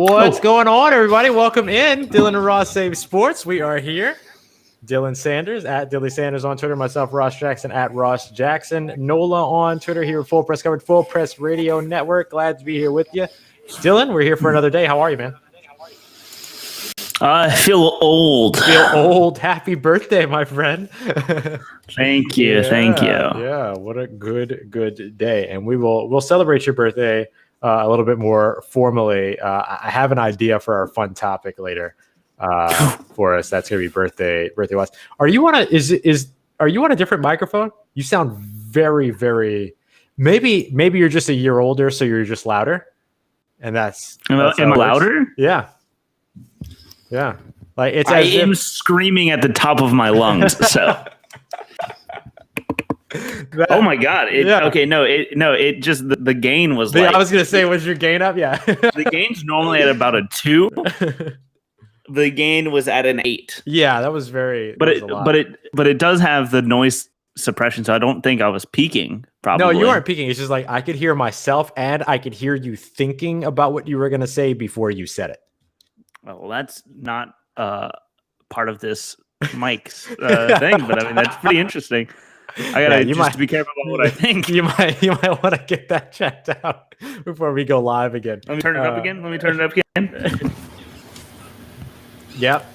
What's going on, everybody? Welcome in. Dylan and Ross Save Sports. We are here. Dylan Sanders at Dilly Sanders on Twitter. Myself, Ross Jackson at Ross Jackson. Nola on Twitter here with Full Press Coverage, Full Press Radio Network. Glad to be here with you. Dylan, we're here for another day. How are you, man? I feel old. Happy birthday, my friend. Thank you. Thank you. Yeah, what a good day. And we'll celebrate your birthday a little bit more formally. I have an idea for our fun topic later for us. That's gonna be birthday wise. Are you on a different microphone? You sound very, very. Maybe you're just a year older, so you're just louder, and that's am I louder? Yeah. Like it's. I am screaming at the top of my lungs. So. Oh my God! Okay, it just the gain was. I was gonna say, was your gain up? Yeah. The gain's normally at about a 2. The gain was at an 8. Yeah, that was very. But it does have the noise suppression, so I don't think I was peaking. Probably. No, you weren't peaking. It's just like I could hear myself, and I could hear you thinking about what you were gonna say before you said it. Well, that's not part of this mic's thing, but I mean that's pretty interesting. I gotta be careful about what I think. You might want to get that checked out before we go live again. Let me turn it up again. Yep.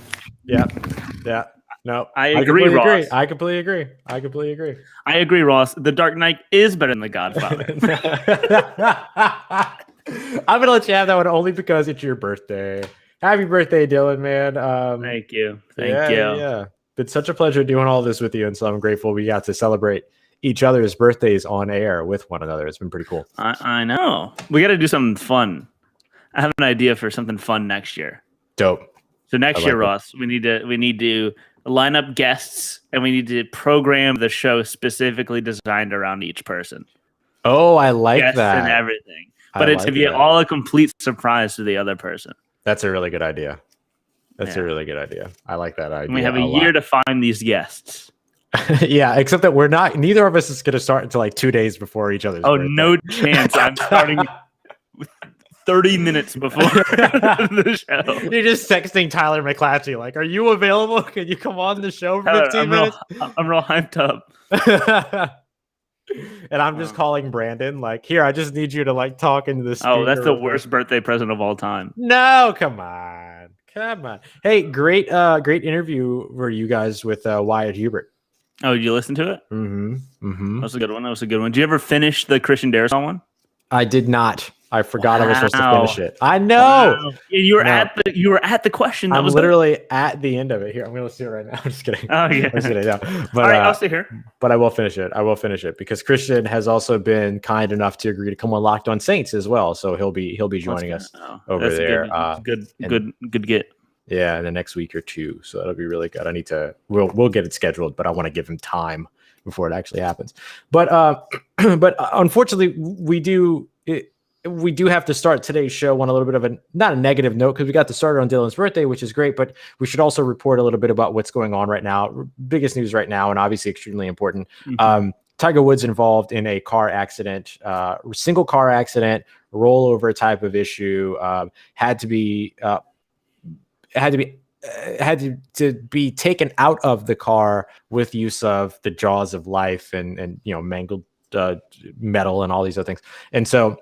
No, I agree, Ross. I completely agree. I agree, Ross. The Dark Knight is better than The Godfather. I'm gonna let you have that one only because it's your birthday. Happy birthday, Dylan, man. Thank you. Yeah. It's such a pleasure doing all this with you, and so I'm grateful we got to celebrate each other's birthdays on air with one another. It's been pretty cool. I know. We got to do something fun. I have an idea for something fun next year. Dope. So next year, Ross, we need to line up guests, and we need to program the show specifically designed around each person. Oh, I like guests that. And everything. But it's to be all a complete surprise to the other person. That's a really good idea. A really good idea. I like that idea. And we have a year to find these guests. Yeah, except that neither of us is going to start until like 2 days before each other's birthday. No chance. I'm starting 30 minutes before the show. You're just texting Tyler McClatchy like, are you available? Can you come on the show for 15 minutes? I'm real hyped up. And I'm just calling Brandon like, here, I just need you to like talk into this. Oh, that's the worst birthday present of all time. No, come on. Hey, great interview for you guys with Wyatt Hubert. Oh, did you listen to it? Mm-hmm. That was a good one. Did you ever finish the Christian Darrison one? I did not. I forgot I was supposed to finish it. I know. Wow. You were at the question. I'm literally at the end of it. Here, I'm going to listen to it right now. I'm just kidding. Oh yeah. I'm just kidding. No. But, all right, I'll stay here. But I will finish it. Because Christian has also been kind enough to agree to come on Locked On Saints as well. So he'll be joining us over there. Good get. Yeah, in the next week or two. So that'll be really good. We'll get it scheduled, but I want to give him time before it actually happens. But unfortunately, we do have to start today's show on a little bit of not a negative note, because we got to start on Dylan's birthday, which is great, but we should also report a little bit about what's going on right now. Biggest news right now, and obviously extremely important. Mm-hmm. Tiger Woods involved in a car accident, single car accident, rollover type of issue, had to be taken out of the car with use of the jaws of life and mangled metal and all these other things. And so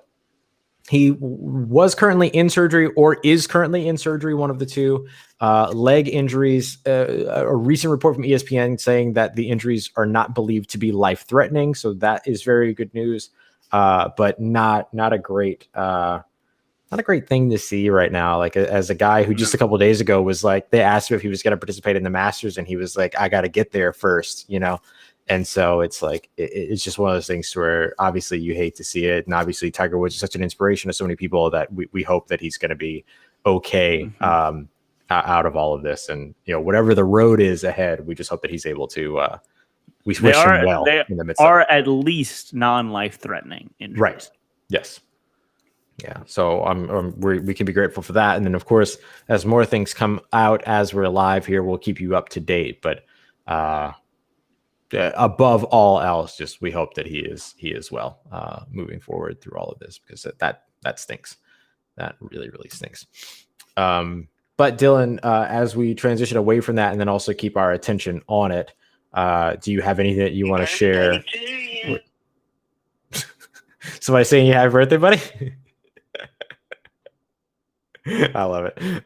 he was currently in surgery or is currently in surgery, one of the two. Leg injuries, a recent report from ESPN saying that the injuries are not believed to be life-threatening. So that is very good news, but not a great thing to see right now. Like as a guy who just a couple of days ago was like, they asked him if he was going to participate in the Masters, and he was like, I got to get there first, And so it's like, it's just one of those things where obviously you hate to see it. And obviously Tiger Woods is such an inspiration to so many people that we hope that he's going to be okay out of all of this. And, whatever the road is ahead, we just hope that he's able to, we wish him well in the midst of it. At least non-life-threatening injuries. Right. Yes. Yeah. So we can be grateful for that. And then of course, as more things come out as we're live here, we'll keep you up to date, but, above all else, just we hope that he is well moving forward through all of this, because that stinks. That really, really stinks. But Dylan, as we transition away from that and then also keep our attention on it, do you have anything that you want to share? Somebody saying you happy birthday, buddy? I love it.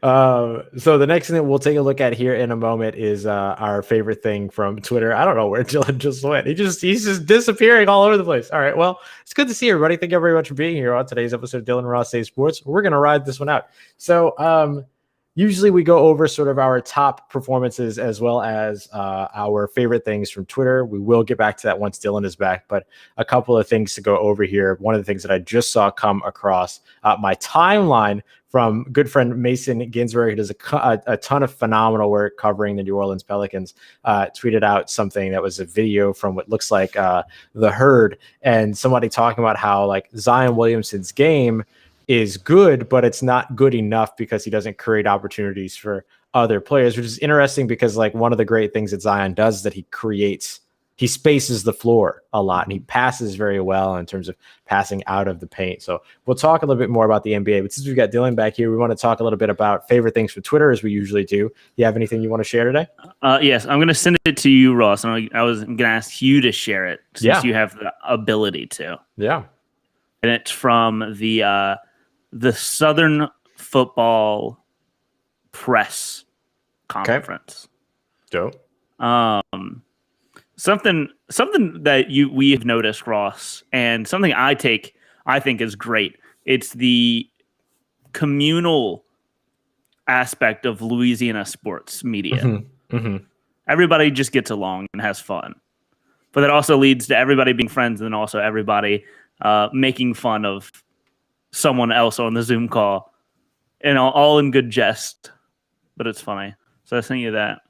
So the next thing that we'll take a look at here in a moment is our favorite thing from Twitter. I don't know where Dylan just went. He's just disappearing all over the place. All right. Well, it's good to see everybody. Thank you very much for being here on today's episode of Dylan Ross Saves Sports. We're going to ride this one out. So usually we go over sort of our top performances as well as our favorite things from Twitter. We will get back to that once Dylan is back, but a couple of things to go over here. One of the things that I just saw come across my timeline from good friend Mason Ginsberg, who does a ton of phenomenal work covering the New Orleans Pelicans, tweeted out something that was a video from what looks like the Herd, and somebody talking about how like Zion Williamson's game is good, but it's not good enough because he doesn't create opportunities for other players, which is interesting because like one of the great things that Zion does is that he spaces the floor a lot and he passes very well in terms of passing out of the paint. So we'll talk a little bit more about the NBA, but since we've got Dylan back here, we want to talk a little bit about favorite things from Twitter as we usually do. You have anything you want to share today? Yes, I'm going to send it to you, Ross. And I was going to ask you to share it since you have the ability to. Yeah. And it's from the Southern Football Press Conference. Dope. Something that we have noticed, Ross, and something I think is great. It's the communal aspect of Louisiana sports media. Mm-hmm. Mm-hmm. Everybody just gets along and has fun, but that also leads to everybody being friends and also everybody making fun of someone else on the Zoom call, and all in good jest. But it's funny, so I sent you that.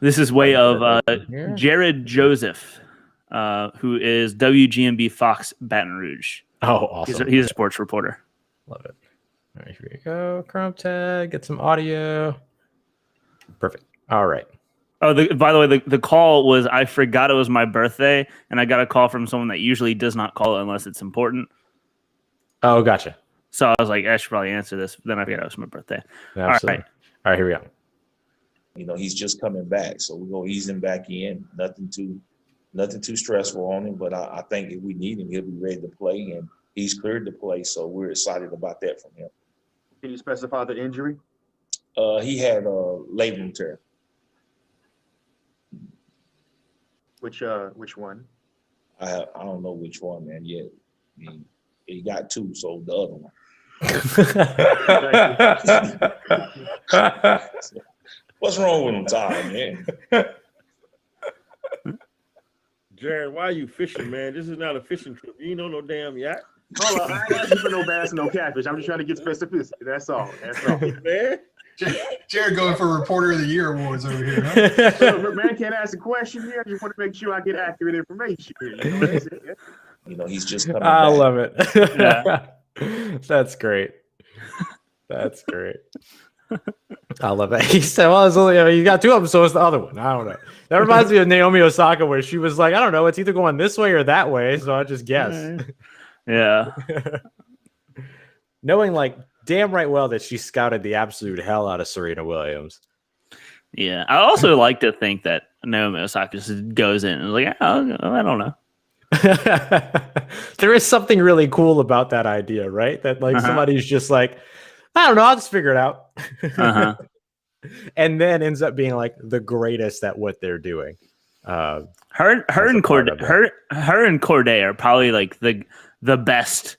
This is way of Jared Joseph, who is WGMB Fox Baton Rouge. Oh, awesome. He's a sports reporter. Love it. All right, here we go. Chrome tag, get some audio. Perfect. All right. Oh, by the way, the call was, I forgot it was my birthday, and I got a call from someone that usually does not call unless it's important. Oh, gotcha. So I was like, I should probably answer this. But then I forgot it was my birthday. Absolutely. All right, here we go. You know, he's just coming back, so we're gonna ease him back in. Nothing too stressful on him, but I think if we need him, he'll be ready to play, and he's cleared to play, so we're excited about that from him. Can you specify the injury? He had a labrum tear. Which one? I don't know which one, man, yet. He got two, so the other one. What's wrong with him, Todd, man? Jared, why are you fishing, man? This is not a fishing trip. You ain't on no damn yacht. Hold on, I ain't asking for no bass and no catfish. I'm just trying to get specificity. That's all. Man. Jared going for Reporter of the Year awards over here, huh? So, man, can't ask a question here. I just want to make sure I get accurate information here. You know, that's it. You know, he's just coming I back. love it. Yeah. That's great. That's great. I love that. He said, well, it's only, you got two of them, so it's the other one. I don't know. That reminds me of Naomi Osaka, where she was like, I don't know, it's either going this way or that way, so I just guess. Yeah. Knowing like damn right well that she scouted the absolute hell out of Serena Williams. Yeah. I also like to think that Naomi Osaka just goes in and is like, oh, I don't know. There is something really cool about that idea, right? That like somebody's just like, I don't know, I'll just figure it out. And then ends up being like the greatest at what they're doing. Her and Corday are probably like the best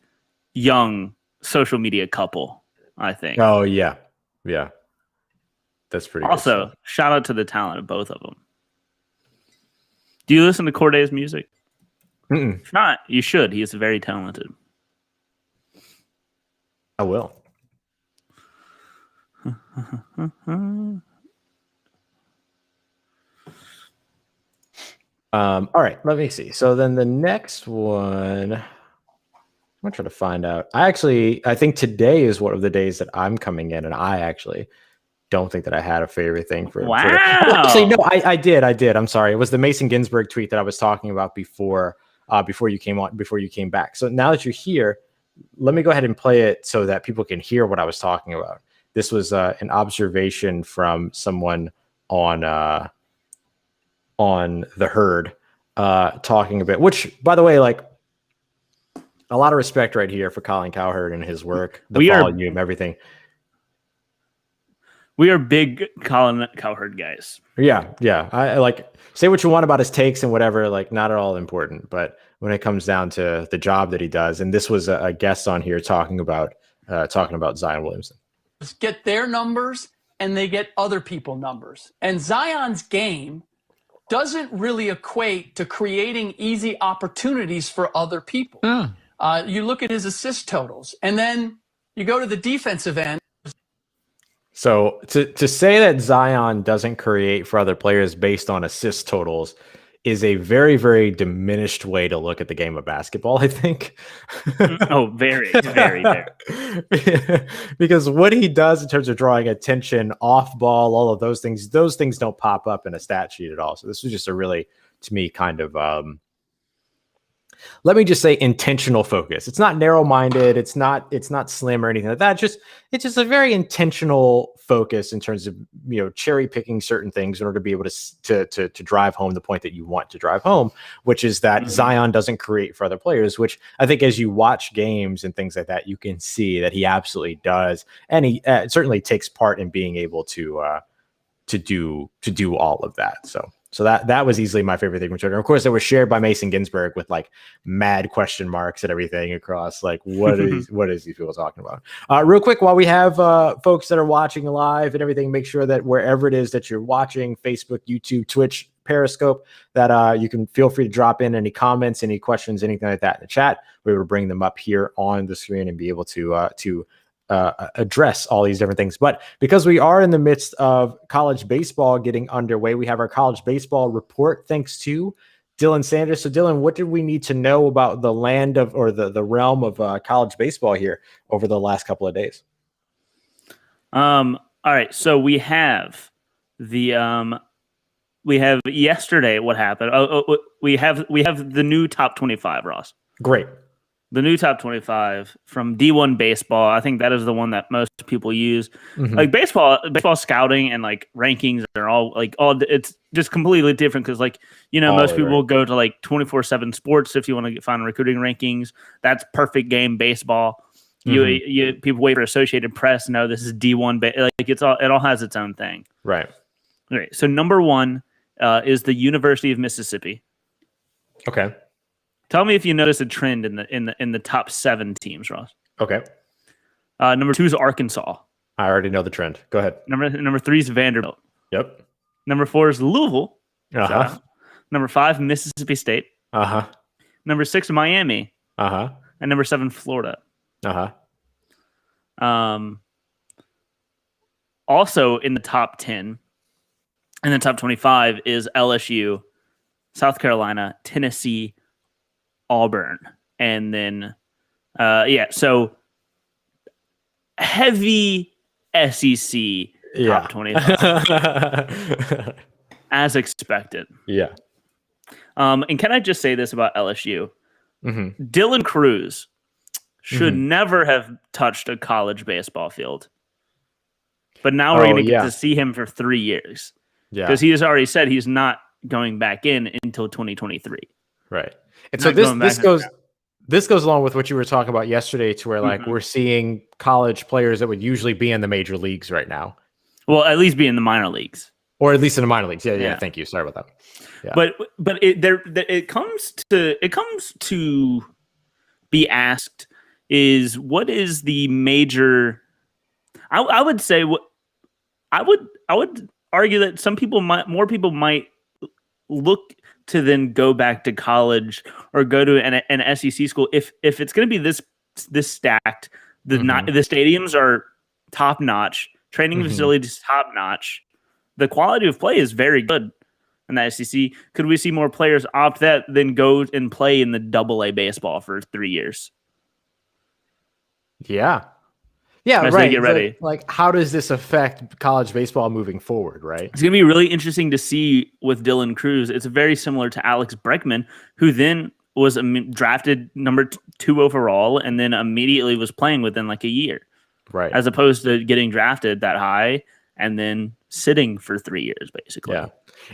young social media couple, I think. Oh yeah. Yeah. That's pretty also good. Shout out to the talent of both of them. Do you listen to Corday's music? Mm-mm. If not, you should. He is very talented. I will. All right, let me see. So then the next one, I'm gonna try to find out. I think today is one of the days that I'm coming in, and I actually don't think that I had a favorite thing for. Wow. Actually, no, I did. I'm sorry. It was the Mason Ginsberg tweet that I was talking about before you came back. So now that you're here, let me go ahead and play it so that people can hear what I was talking about. This was an observation from someone on the herd talking a bit, which, by the way, like, a lot of respect right here for Colin Cowherd and his work, the volume, everything. We are big Colin Cowherd guys. Yeah. I like, say what you want about his takes and whatever, like, not at all important. But when it comes down to the job that he does, and this was a guest on here talking about Zion Williamson. Get their numbers and they get other people's numbers. And Zion's game doesn't really equate to creating easy opportunities for other people. You look at his assist totals, and then you go to the defensive end. So to say that Zion doesn't create for other players based on assist totals is a very, very diminished way to look at the game of basketball, I think. Oh, very, very, very. Because what he does in terms of drawing attention, off ball, all of those things don't pop up in a stat sheet at all. So this was just a really, to me, kind of, let me just say, intentional focus. It's not narrow-minded. It's not slim or anything like that. It's just a very intentional focus in terms of, cherry picking certain things in order to be able to drive home the point that you want to drive home, which is that Zion doesn't create for other players, which I think as you watch games and things like that, you can see that he absolutely does. And he certainly takes part in being able to do all of that. So that was easily my favorite thing from Twitter. Of course, it was shared by Mason Ginsberg with like mad question marks and everything across. Like, what is these people talking about? Real quick, while we have folks that are watching live and everything, make sure that wherever it is that you're watching, Facebook, YouTube, Twitch, Periscope, that you can feel free to drop in any comments, any questions, anything like that in the chat. We're able to bring them up here on the screen and be able to address all these different things. But because we are in the midst of college baseball getting underway, we have our college baseball report thanks to Dylan Sanders. So Dylan, what did we need to know about the land of, or the realm of college baseball here over the last couple of days? All right. So we have yesterday what happened. We have the new top 25, Ross. Great. The new top 25 from D1 baseball. I think that is the one that most people use. Like baseball scouting and like rankings are all it's just completely different. Cause like, most people will go to like 24/7 sports. If you want to find recruiting rankings, that's perfect game baseball. You people wait for Associated Press. No, this is D1. It all has its own thing. Right. All right. So number 1 is the University of Mississippi. Okay. Tell me if you notice a trend in the top 7 teams, Ross. Okay. Number 2 is Arkansas. I already know the trend. Go ahead. Number 3 is Vanderbilt. Yep. Number 4 is Louisville. Number 5, Mississippi State. Number 6, Miami. And number 7, Florida. Also in the top 10, in the top 25 is LSU, South Carolina, Tennessee, Auburn, and then so heavy SEC top 25 as expected. And can I just say this about LSU? Dylan Cruz should never have touched a college baseball field, but now we're going to get to see him for 3 years because he has already said he's not going back in until 2023. Right. And so this goes along with what you were talking about yesterday, to where like we're seeing college players that would usually be in the major leagues right now. Well, at least be in the minor leagues, or at least in the minor leagues. Yeah. Thank you. Sorry about that. Yeah. But it comes to be asked is what is the major? I would say what I would argue that more people might look to then go back to college or go to an SEC school if it's going to be this stacked. The stadiums are top notch, training facilities top notch. The quality of play is very good in the SEC. Could we see more players opt that than go and play in the AA baseball for 3 years? Yeah, as right. They get ready. Like, how does this affect college baseball moving forward? Right. It's going to be really interesting to see with Dylan Cruz. It's very similar to Alex Bregman, who then was drafted number 2 overall and then immediately was playing within like a year. Right. As opposed to getting drafted that high and then sitting for 3 years, basically. Yeah.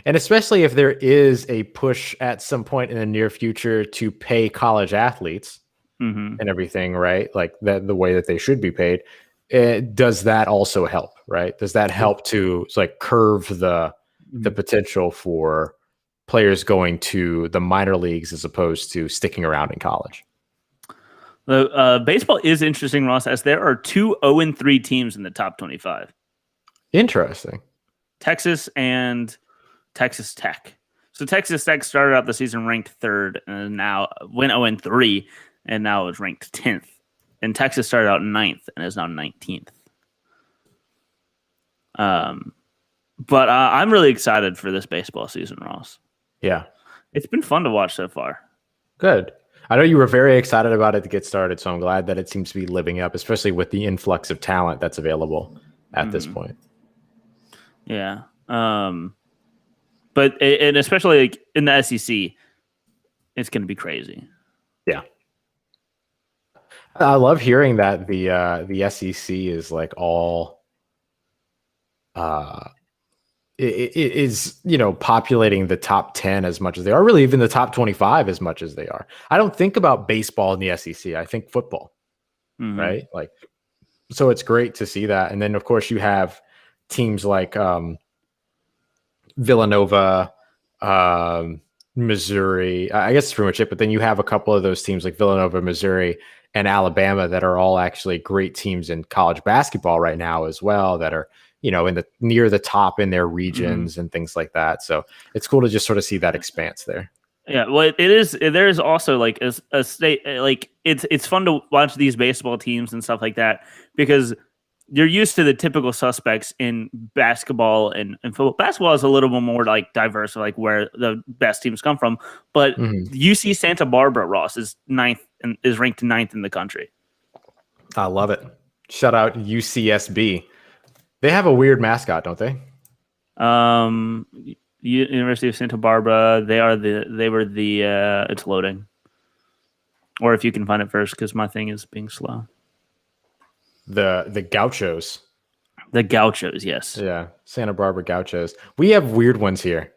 And especially if there is a push at some point in the near future to pay college athletes and everything, right? Like that, the way that they should be paid. Does that also help, right? Does that help to like curve the potential for players going to the minor leagues as opposed to sticking around in college? The baseball is interesting, Ross, as there are 2 0-3 teams in the top 25. Interesting. Texas and Texas Tech. So Texas Tech started out the season ranked 3rd and now went 0-3 and now is ranked 10th. And Texas started out 9th and is now 19th. But I'm really excited for this baseball season, Ross. Yeah. It's been fun to watch so far. Good. I know you were very excited about it to get started, so I'm glad that it seems to be living up, especially with the influx of talent that's available at this point. Yeah. But and especially like in the SEC, it's going to be crazy. Yeah. I love hearing that the SEC is like all it is, you know, populating the top 10 as much as they are, really even the top 25 as much as they are. I don't think about baseball in the SEC. I think football, right? Like, so it's great to see that. And then of course you have teams like Villanova, Missouri, I guess it's pretty much it. But then you have a couple of those teams like Villanova, Missouri, and Alabama that are all actually great teams in college basketball right now as well, that are, you know, in the near the top in their regions and things like that. So it's cool to just sort of see that expanse there. Yeah, well, it is. There is also like a state, like it's fun to watch these baseball teams and stuff like that because you're used to the typical suspects in basketball and football. Basketball is a little bit more like diverse, like where the best teams come from. But UC Santa Barbara, Ross, is 9th and is ranked 9th in the country. I love it. Shout out UCSB. They have a weird mascot, don't they? University of Santa Barbara. It's loading. Or if you can find it first, because my thing is being slow. The Gauchos. The Gauchos, yes. Yeah, Santa Barbara Gauchos. We have weird ones here.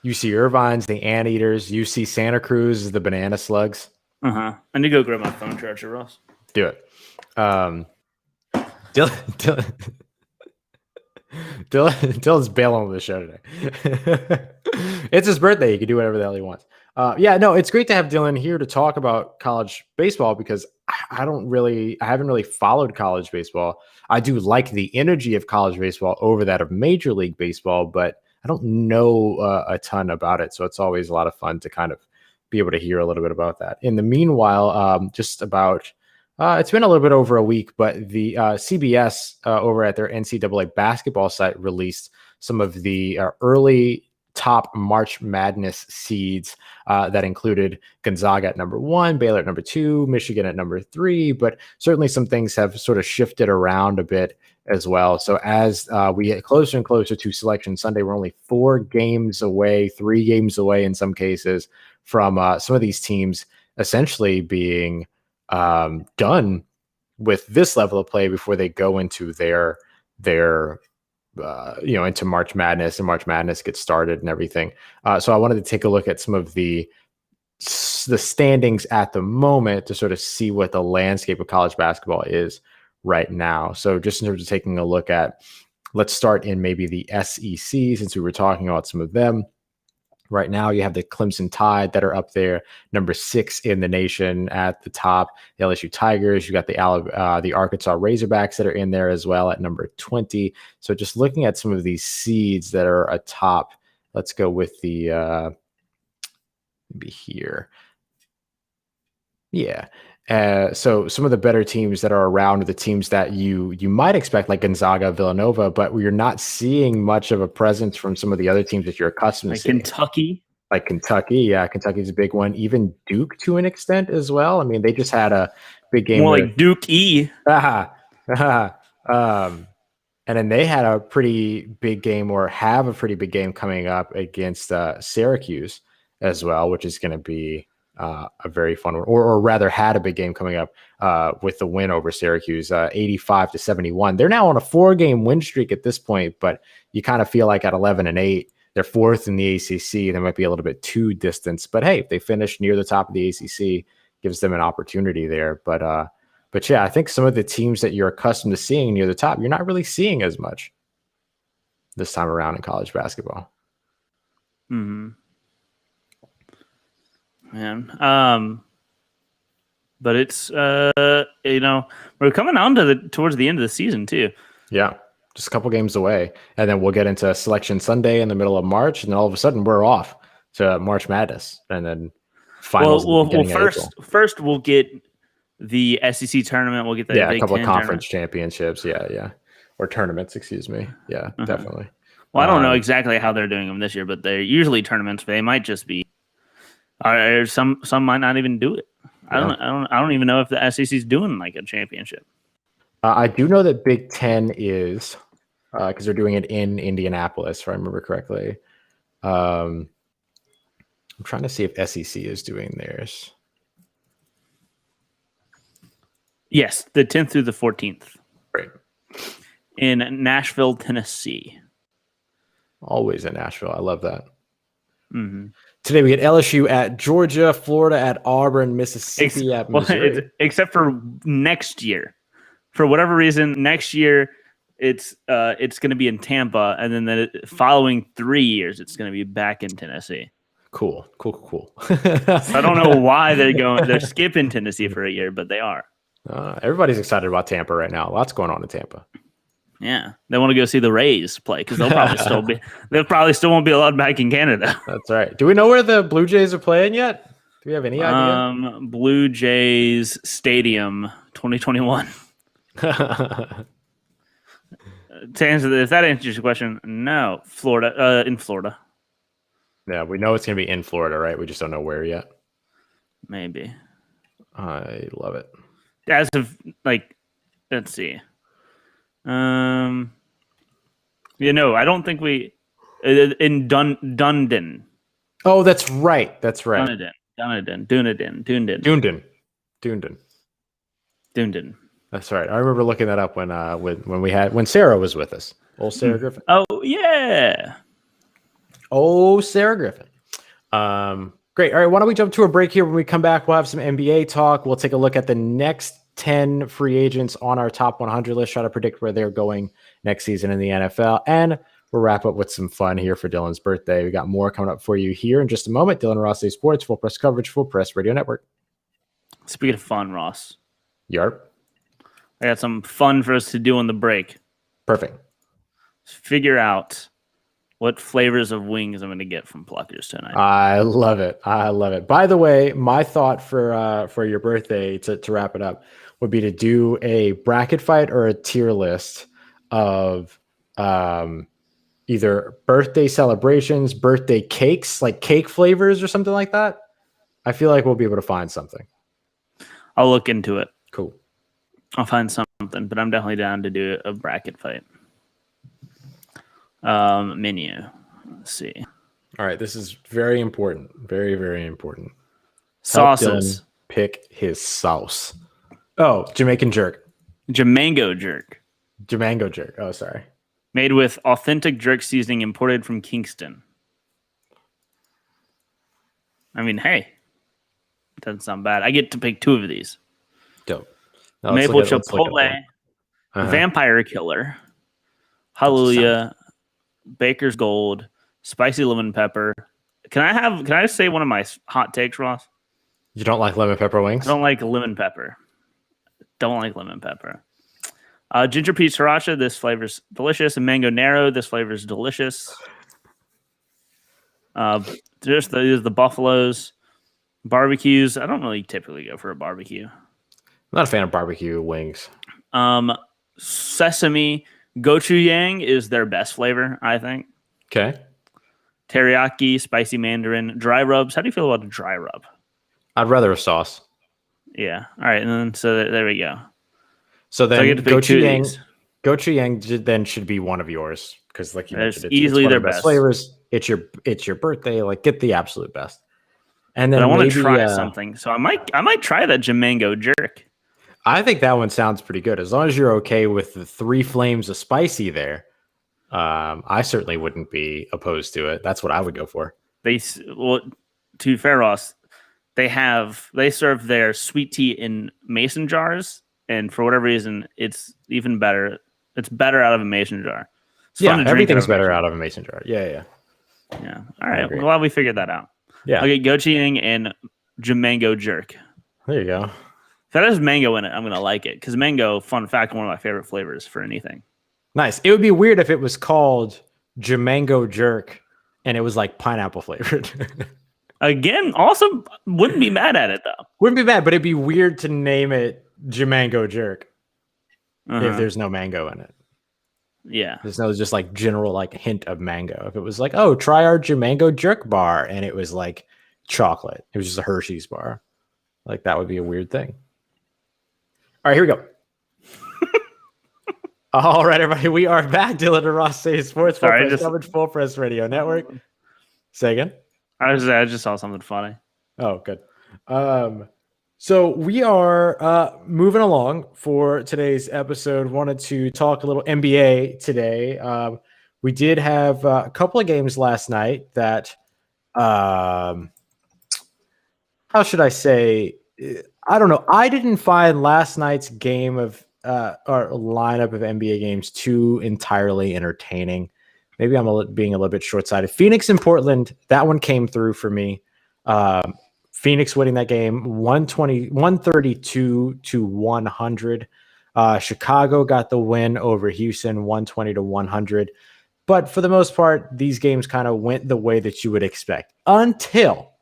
UC Irvine's the Anteaters. UC Santa Cruz is the Banana Slugs. I need to go grab my phone charger, Ross. Do it. Dylan's bailing on the show today. It's his birthday. He can do whatever the hell he wants. Yeah, no, it's great to have Dylan here to talk about college baseball because I haven't really followed college baseball. I do like the energy of college baseball over that of Major League Baseball, but I don't know a ton about it. So it's always a lot of fun to kind of be able to hear a little bit about that. In the meanwhile, just about it's been a little bit over a week, but the CBS over at their NCAA basketball site released some of the early top March Madness seeds that included Gonzaga at number 1, Baylor at number 2, Michigan at number 3, but certainly some things have sort of shifted around a bit as well. So as we get closer and closer to Selection Sunday, we're only 4 games away, 3 games away in some cases from some of these teams essentially being done with this level of play before they go into their into March Madness, and March Madness gets started and everything. So I wanted to take a look at some of the standings at the moment to sort of see what the landscape of college basketball is right now. So just in terms of taking a look at, let's start in maybe the SEC, since we were talking about some of them. Right now, you have the Clemson Tide that are up there, number 6 in the nation at the top. The LSU Tigers, you got the Arkansas Razorbacks that are in there as well at number 20. So just looking at some of these seeds that are atop, let's go with the maybe here. Yeah. So some of the better teams that are around are the teams that you might expect, like Gonzaga, Villanova, but you're not seeing much of a presence from some of the other teams that you're accustomed to seeing. Kentucky. Like Kentucky, yeah, Kentucky's a big one. Even Duke to an extent as well. I mean, they just had a big game. More like Duke E. And then they had a pretty big game, or have a pretty big game coming up against Syracuse as well, which is going to be a very fun one, or rather had a big game coming up with the win over Syracuse, 85-71. They're now on a 4-game win streak at this point, but you kind of feel like at 11-8, they're 4th in the ACC. They might be a little bit too distant, but hey, if they finish near the top of the ACC, gives them an opportunity there. But yeah, I think some of the teams that you're accustomed to seeing near the top, you're not really seeing as much this time around in college basketball. Mm-hmm. Man. But it's we're coming on to towards the end of the season too. Yeah, just a couple games away, and then we'll get into Selection Sunday in the middle of March, and then all of a sudden we're off to March Madness, and then finals. First we'll get the SEC tournament. We'll get the a couple of conference tournament. championships. Yeah, or tournaments. Excuse me. Yeah, definitely. Well, I don't know exactly how they're doing them this year, but they're usually tournaments. But they might just be. Or some might not even do it. I don't even know if the SEC is doing like a championship. I do know that Big Ten is because they're doing it in Indianapolis, if I remember correctly. I'm trying to see if SEC is doing theirs. Yes, the 10th through the 14th. Right. In Nashville, Tennessee. Always in Nashville. I love that. Mm-hmm. Today we get LSU at Georgia, Florida at Auburn, Mississippi at Missouri. Except for next year. For whatever reason, next year it's going to be in Tampa, and then the following 3 years it's going to be back in Tennessee. Cool. So I don't know why they're skipping Tennessee for a year, but they are. Everybody's excited about Tampa right now. Lots going on in Tampa. Yeah, they want to go see the Rays play because they'll probably still won't be allowed back in Canada. That's right. Do we know where the Blue Jays are playing yet? Do we have any idea? Blue Jays Stadium 2021. To answer this, if that answers your question, no, Florida. In Florida. Yeah, we know it's going to be in Florida, right? We just don't know where yet. Maybe. I love it. As of let's see. I don't think we in Dundon. Oh, that's right. Dunedin. That's right. I remember looking that up when Sarah was with us. Old Sarah Griffin. Oh yeah. Oh, Sarah Griffin. Great. All right. Why don't we jump to a break here? When we come back, we'll have some NBA talk. We'll take a look at the next 10 free agents on our top 100 list, try to predict where they're going next season in the NFL. And we'll wrap up with some fun here for Dylan's birthday. We got more coming up for you here in just a moment. Dylan Rossi Sports, Full Press Coverage, Full Press Radio Network. Speaking of fun, Ross. Yarp. I got some fun for us to do on the break. Perfect. Figure out what flavors of wings I'm going to get from Pluckers tonight. I love it. By the way, my thought for your birthday to wrap it up would be to do a bracket fight or a tier list of either birthday celebrations, birthday cakes, like cake flavors or something like that. I feel like we'll be able to find something. I'll look into it. Cool. I'll find something, but I'm definitely down to do a bracket fight. Menu. Let's see. All right, this is very important. Very, very important. Sauces. Pick his sauce. Oh, Jamaican jerk. Jamango jerk. Jamango jerk. Oh, sorry. Made with authentic jerk seasoning imported from Kingston. I mean, hey. Doesn't sound bad. I get to pick 2 of these. Dope. Maple Chipotle. Vampire Killer. Hallelujah. Baker's Gold. Spicy lemon pepper. Can I say one of my hot takes, Ross? You don't like lemon pepper wings? I don't like lemon pepper. Ginger peach sriracha. This flavor's delicious. And mango narrow. This flavor's delicious. There's the buffaloes. Barbecues. I don't really typically go for a barbecue. I'm not a fan of barbecue wings. Sesame gochujang is their best flavor, I think. Okay. Teriyaki, spicy mandarin, dry rubs. How do you feel about a dry rub? I'd rather a sauce. Yeah. All right. And then there we go. So then I get to pick 2 of these. Gochujang then should be one of yours because, like you mentioned, it's easily one their of the best flavors. It's your birthday. Like, get the absolute best. And But then I want to maybe, try something, so I might try that Jamango jerk. I think that one sounds pretty good. As long as you're okay with the 3 flames of spicy there, I certainly wouldn't be opposed to it. That's what I would go for. To be fair, Ross, they serve their sweet tea in mason jars, and for whatever reason, it's even better. It's better out of a mason jar. It's fun to drink everything's better mason out of a mason jar. Yeah. Yeah. All right. I'm glad we figured that out. Yeah. I'll get gochujang and Jamango jerk. There you go. If that has mango in it, I'm going to like it. Because mango, fun fact, one of my favorite flavors for anything. Nice. It would be weird if it was called Jamango jerk and it was like pineapple flavored. Again, also wouldn't be mad at it, though. Wouldn't be bad, but it'd be weird to name it Jamango jerk if there's no mango in it. Yeah. There's no just like general like hint of mango. If it was like, oh, try our Jamango jerk bar, and it was like chocolate. It was just a Hershey's bar. Like that would be a weird thing. All right, here we go. All right, everybody. We are back. Dylan and Ross say sports. Full Press Radio Network. Say again. I just saw something funny. Oh, good. So we are moving along for today's episode. Wanted to talk a little NBA today. We did have a couple of games last night that, how should I say? I don't know. I didn't find last night's game of or lineup of NBA games too entirely entertaining. Maybe I'm being a little bit short-sighted. Phoenix and Portland, that one came through for me. Phoenix winning that game 132 to 100. Chicago got the win over Houston 120 to 100. But for the most part, these games kind of went the way that you would expect until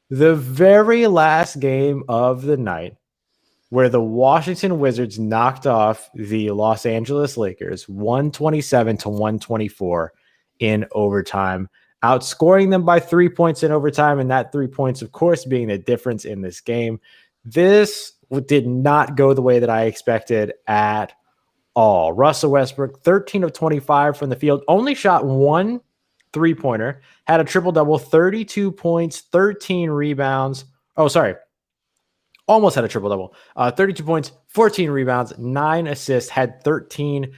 the very last game of the night, where the Washington Wizards knocked off the Los Angeles Lakers 127 to 124 in overtime, outscoring them by 3 points in overtime, and that 3 points, of course, being the difference in this game. This did not go the way that I expected at all. Russell Westbrook, 13 of 25 from the field, only shot 1 3-pointer, had a triple-double, 32 points, 13 rebounds. Oh, sorry. Almost had a triple-double. 32 points, 14 rebounds, 9 assists, had 13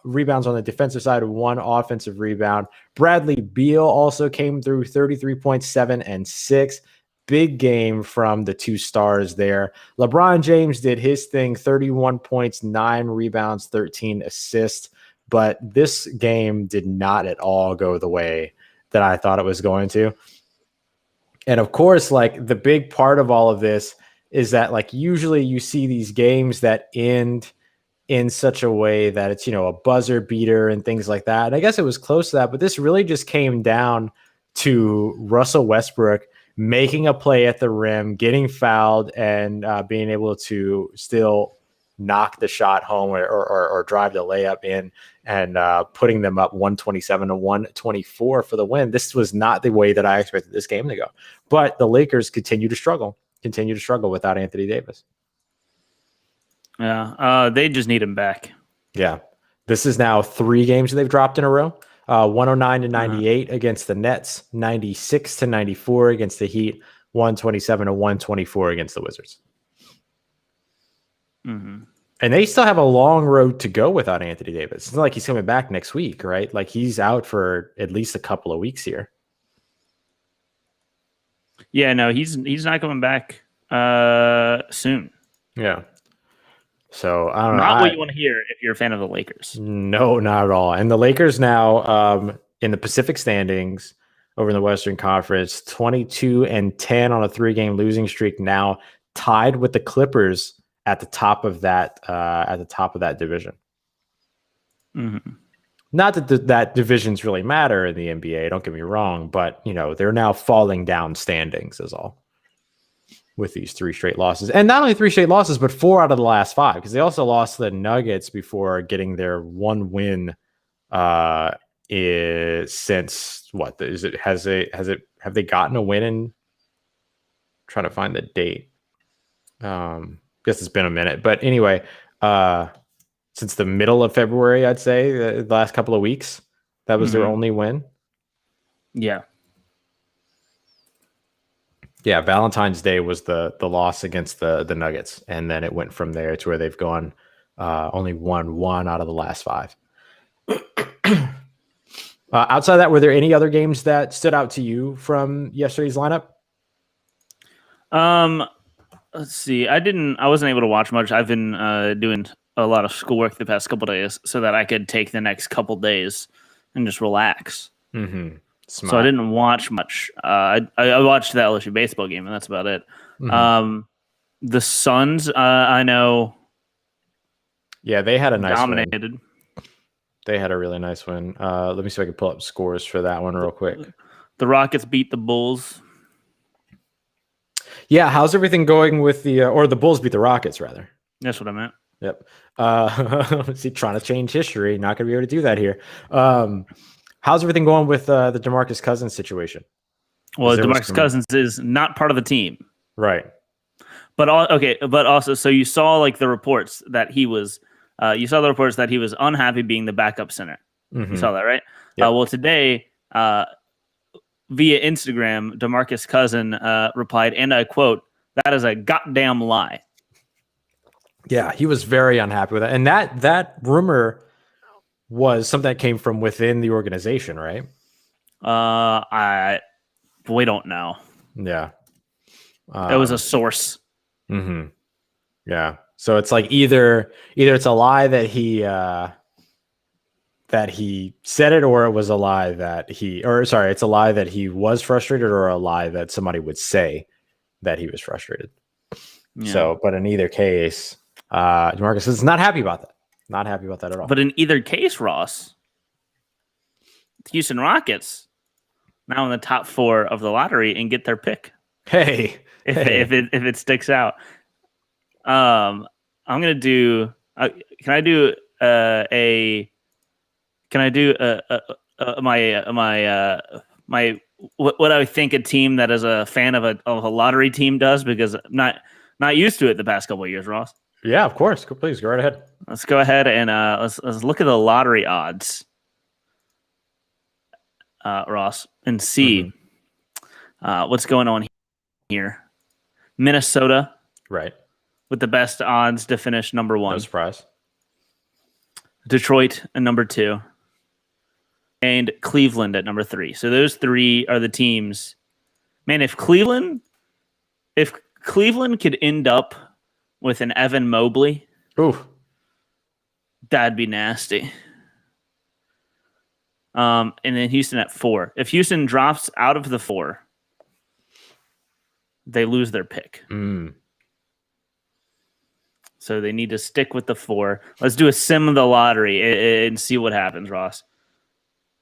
rebounds on the defensive side, 1 offensive rebound. Bradley Beal also came through, 33 points, 7 and 6. Big game from the 2 stars there. LeBron James did his thing, 31 points, 9 rebounds, 13 assists. But this game did not at all go the way that I thought it was going to. And of course, like the big part of all of this is that like usually you see these games that end in such a way that it's, you know, a buzzer beater and things like that. And I guess it was close to that, but this really just came down to Russell Westbrook making a play at the rim, getting fouled, and being able to still knock the shot home or drive the layup in and putting them up 127 to 124 for the win. This was not the way that I expected this game to go. But the Lakers continue to struggle without Anthony Davis. Yeah, they just need him back. Yeah. This is now 3 games they've dropped in a row. 109 to 98 against the Nets, 96 to 94 against the Heat, 127 to 124 against the Wizards. Mm-hmm. And they still have a long road to go without Anthony Davis. It's not like he's coming back next week, right? Like he's out for at least a couple of weeks here. Yeah, no, he's not coming back soon. Yeah. So I don't know. Not what you want to hear if you're a fan of the Lakers. No, not at all. And the Lakers now in the Pacific standings over in the Western Conference, 22 and 10 on a 3-game losing streak, now tied with the Clippers at the top of that division. Mm-hmm. Not that that divisions really matter in the NBA, don't get me wrong, but you know, they're now falling down standings is all with these 3 straight losses. And not only 3 straight losses, but 4 out of the last 5, because they also lost to the Nuggets before getting their 1 win since what is it? Have they gotten a win in trying to find the date? Guess it's been a minute, but anyway, since the middle of February, I'd say the last couple of weeks, that was their only win. Yeah. Yeah, Valentine's Day was the loss against the Nuggets, and then it went from there to where they've gone only won 1 out of the last 5. Outside of that, were there any other games that stood out to you from yesterday's lineup? Let's see. I wasn't able to watch much. I've been doing a lot of schoolwork the past couple days so that I could take the next couple days and just relax. Mm-hmm. So I didn't watch much. I watched the LSU baseball game, and that's about it. Mm-hmm. The Suns, I know. Yeah, they had a nice dominated. Win. They had a really nice win. Let me see if I can pull up scores for that one real quick. The Rockets beat the Bulls. Yeah, how's everything going with or the Bulls beat the Rockets, rather? That's what I meant. Yep. See, trying to change history. Not going to be able to do that here. How's everything going with the DeMarcus Cousins situation? Well, DeMarcus Cousins is not part of the team. Right. But also, so you saw like the reports that he was unhappy being the backup center. Mm-hmm. You saw that, right? Yep. Well, today, via Instagram, DeMarcus Cousins replied, and I quote, "That is a goddamn lie." Yeah, he was very unhappy with that. And that rumor was something that came from within the organization, right? We don't know. Yeah. It was a source. Mm-hmm. Yeah. So it's like either it's a lie that he said it, or it was a lie that it's a lie that he was frustrated, or a lie that somebody would say that he was frustrated. Yeah. So, but in either case, DeMarcus is not happy about that. Not happy about that at all. But in either case, Ross, the Houston Rockets now in the top 4 of the lottery and get their pick. Hey, if it sticks out, I'm gonna do. Can I do my what I think a team that is a fan of a lottery team does, because I'm not used to it the past couple of years, Ross. Yeah, of course. Please go right ahead. Let's go ahead and let's look at the lottery odds, Ross, and see what's going on here. Minnesota, right, with the best odds to finish number 1. No surprise. Detroit at number 2, and Cleveland at number 3. So those 3 are the teams. Man, if Cleveland could end up with an Evan Mobley, ooh, that'd be nasty. And then Houston at 4. If Houston drops out of the 4, they lose their pick. So they need to stick with the 4. Let's do a sim of the lottery and see what happens, Ross.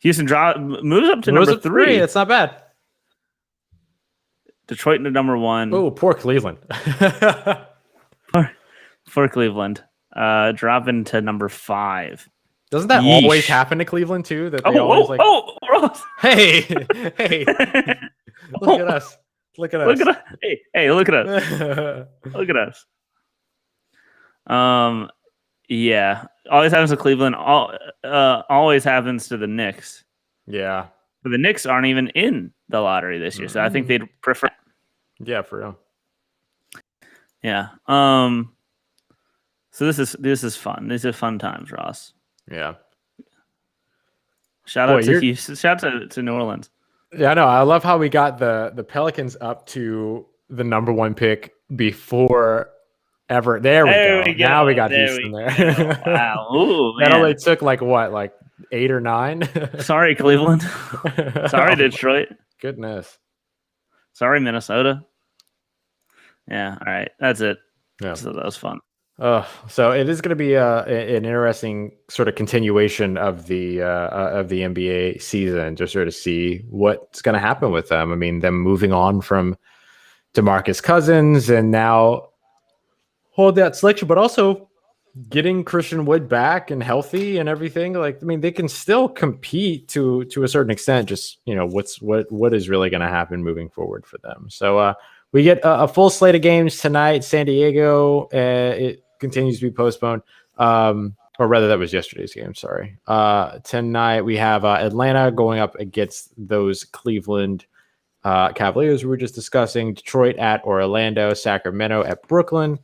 Houston moves up to number 3. That's not bad. Detroit into number 1. Oh, poor Cleveland. For Cleveland, dropping to number 5. Doesn't that always happen to Cleveland too? That they always Ross. Hey, look at us. Look at us. Hey, look at us. Look at us. Yeah, always happens to Cleveland. Always happens to the Knicks. Yeah, but the Knicks aren't even in the lottery this year, so I think they'd prefer. Yeah, for real. Yeah. So this is fun. These are fun times, Ross. Yeah. Shout out to Houston. Shout out to New Orleans. Yeah, I know. I love how we got the Pelicans up to the number 1 pick before ever. There we go. Now we got Houston there. Wow. Ooh, that only took like 8 or 9? Sorry, Cleveland. Sorry, Detroit. Goodness. Sorry, Minnesota. Yeah. All right. That's it. Yeah. So that was fun. So it is going to be an interesting sort of continuation of the NBA season, to sort of see what's going to happen with them. I mean, them moving on from DeMarcus Cousins and now hold that selection, but also getting Christian Wood back and healthy and everything. Like, I mean, they can still compete to a certain extent. Just, what is really going to happen moving forward for them. So we get a full slate of games tonight. San Diego, it continues to be postponed. Or rather, that was yesterday's game. Sorry. Tonight we have Atlanta going up against those Cleveland Cavaliers we were just discussing, Detroit at Orlando, Sacramento at Brooklyn.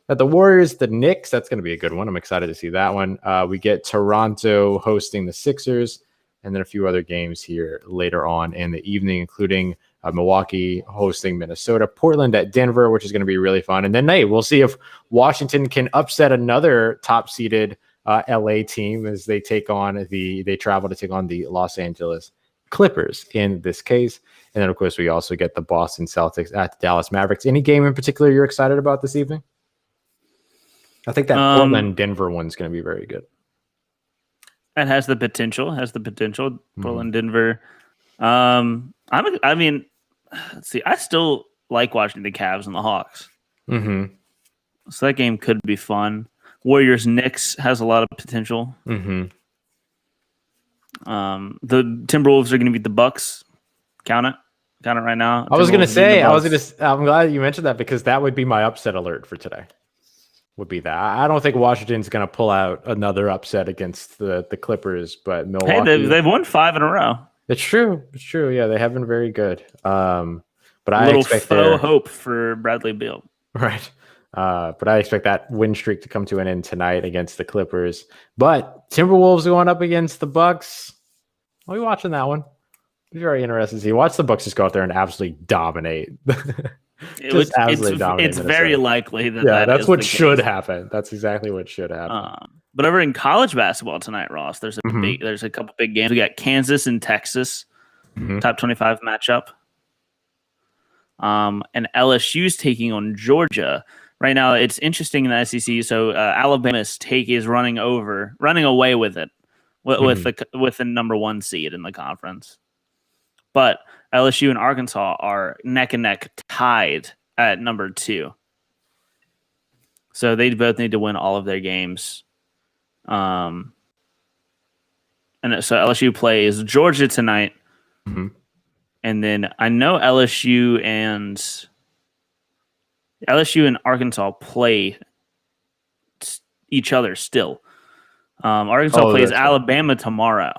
At the Warriors, the Knicks, that's going to be a good one. I'm excited to see that one. We get Toronto hosting the Sixers, and then a few other games here later on in the evening, including Milwaukee hosting Minnesota, Portland at Denver, which is going to be really fun. And then, hey, we'll see if Washington can upset another top-seeded LA team as they travel to take on the Los Angeles Clippers in this case. And then, of course, we also get the Boston Celtics at the Dallas Mavericks. Any game in particular you're excited about this evening? I think that Portland-Denver one's going to be very good. It has the potential. Portland-Denver. Let's see. I still like watching the Cavs and the Hawks. Mm-hmm. So that game could be fun. Warriors-Knicks has a lot of potential. Mm-hmm. The Timberwolves are going to beat the Bucks. Count it right now. I'm glad you mentioned that because that would be my upset alert for today. Would be that. I don't think Washington's going to pull out another upset against the Clippers, but Milwaukee. Hey, they've won 5 in a row. It's true. Yeah, they have been very good. But I expect hope for Bradley Beal. Right. But I expect that win streak to come to an end tonight against the Clippers. But Timberwolves going up against the Bucks. I'll be watching that one. It'll be very interesting to see. Watch the Bucks just go out there and absolutely dominate. It's very likely that's what should happen. That's exactly what should happen. But over in college basketball tonight, Ross, there's a couple big games. We got Kansas and Texas, top 25 matchup. And LSU's taking on Georgia. Right now, it's interesting in the SEC. So Alabama's is running away with it with the number 1 seed in the conference. But LSU and Arkansas are neck and neck tied at number 2. So they both need to win all of their games. And so LSU plays Georgia tonight. Mm-hmm. And then I know LSU and Arkansas play each other still. Arkansas plays Alabama tomorrow.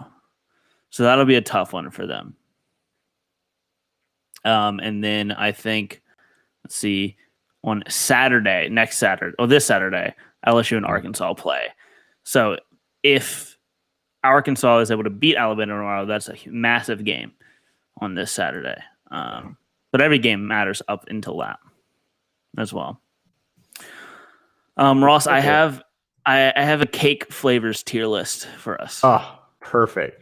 So that'll be a tough one for them. And then I think, let's see, on this Saturday, LSU and Arkansas play. So if Arkansas is able to beat Alabama tomorrow, that's a massive game on this Saturday. But every game matters up until that as well. Ross, okay. I have a cake flavors tier list for us. Oh, perfect.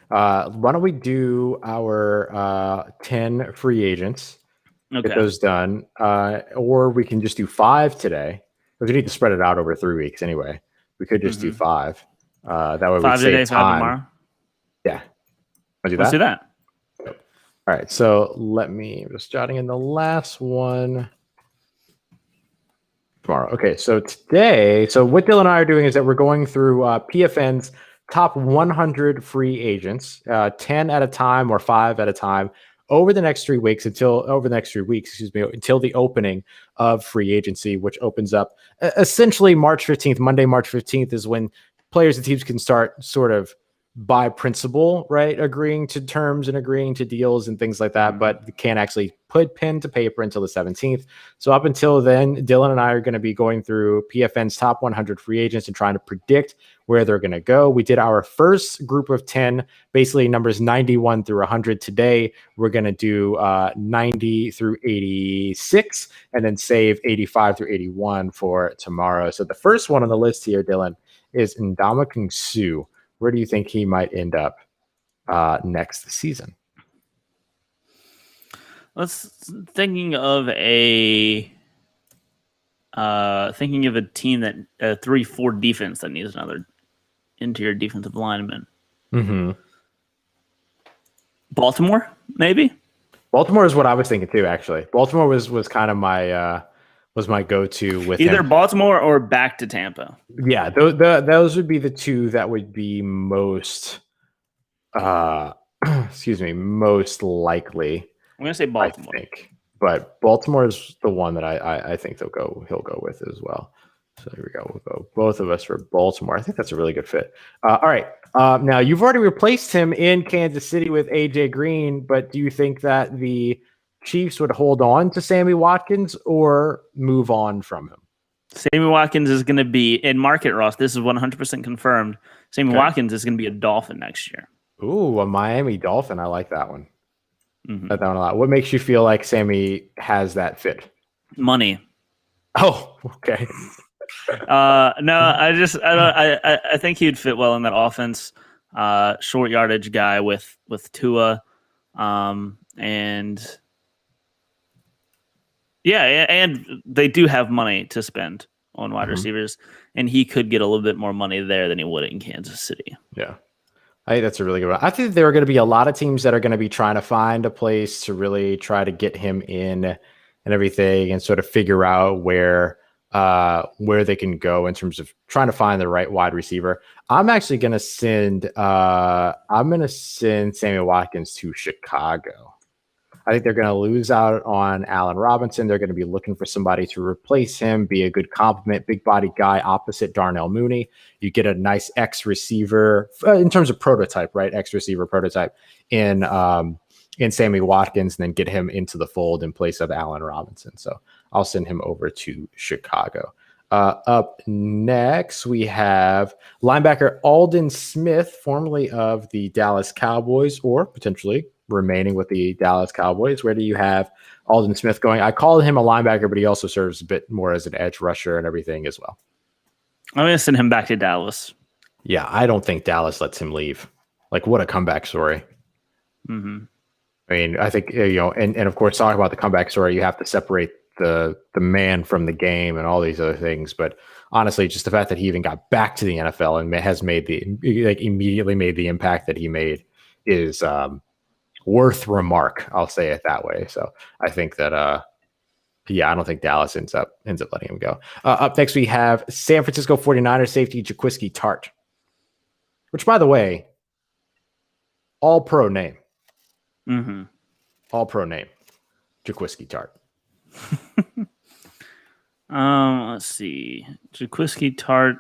Why don't we do our 10 free agents? Okay. Get those done. Or we can just do 5 today. Because we need to spread it out over 3 weeks anyway. We could just do 5. That way 5 today, 5 tomorrow. Yeah. Let's do that. All right. So I'm just jotting in the last one. Tomorrow. Okay. So today, what Dylan and I are doing is that we're going through PFN's top 100 free agents, 10 at a time or 5 at a time over the next 3 weeks until the opening of free agency, which opens up essentially March 15th. Monday, March 15th is when players and teams can start sort of by principle, right? Agreeing to terms and agreeing to deals and things like that, but can't actually put pen to paper until the 17th. So up until then, Dylan and I are going to be going through PFN's top 100 free agents and trying to predict where they're going to go. We did our first group of 10, basically numbers 91 through 100. Today, we're going to do 90 through 86 and then save 85 through 81 for tomorrow. So the first one on the list here, Dylan, is Ndamukong Suh. Where do you think he might end up next season? Thinking of a team that 3-4 defense that needs another interior defensive lineman. Mm-hmm. Baltimore, maybe. Baltimore is what I was thinking too. Actually, Baltimore was kind of my go-to with either him. Baltimore or back to Tampa. Yeah, those would be the two that would be most most likely. I'm gonna say Baltimore. I think. But Baltimore is the one that I think he'll go with as well. So here we go. We'll go both of us for Baltimore. I think that's a really good fit. All right. Now, you've already replaced him in Kansas City with A.J. Green, but do you think that the Chiefs would hold on to Sammy Watkins or move on from him? Sammy Watkins is going to be in market, Ross. This is 100% confirmed. Sammy Watkins is going to be a Dolphin next year. Ooh, a Miami Dolphin. I like that one. I like that one a lot. What makes you feel like Sammy has that fit? Money. Oh, okay. No, I think he'd fit well in that offense. Short yardage guy with Tua, and they do have money to spend on wide receivers, and he could get a little bit more money there than he would in Kansas City. Yeah. I think that's a really good one. I think there are going to be a lot of teams that are going to be trying to find a place to really try to get him in and everything and sort of figure out where they can go in terms of trying to find the right wide receiver. I'm actually going to send Sammy Watkins to Chicago. I think they're going to lose out on Allen Robinson. They're going to be looking for somebody to replace him, be a good complement, big body guy opposite Darnell Mooney. You get a nice X receiver in terms of prototype, right? X receiver prototype in Sammy Watkins, and then get him into the fold in place of Allen Robinson. So I'll send him over to Chicago. Up next, we have linebacker Alden Smith, formerly of the Dallas Cowboys, or potentially remaining with the Dallas Cowboys. Where do you have Alden Smith going? I call him a linebacker, but he also serves a bit more as an edge rusher and everything as well. I'm going to send him back to Dallas. Yeah, I don't think Dallas lets him leave. Like, what a comeback story. Mm-hmm. I mean, I think, and of course, talk about the comeback story, you have to separate the man from the game and all these other things. But honestly, just the fact that he even got back to the NFL and has immediately made the impact that he made is worth remark. I'll say it that way. So I think that, I don't think Dallas ends up letting him go. Up next, we have San Francisco 49ers safety Jaquisky Tart, which, by the way, all pro name. Mm-hmm. All pro name. Jaquisky Tart. Let's see. Jaquisky Tart.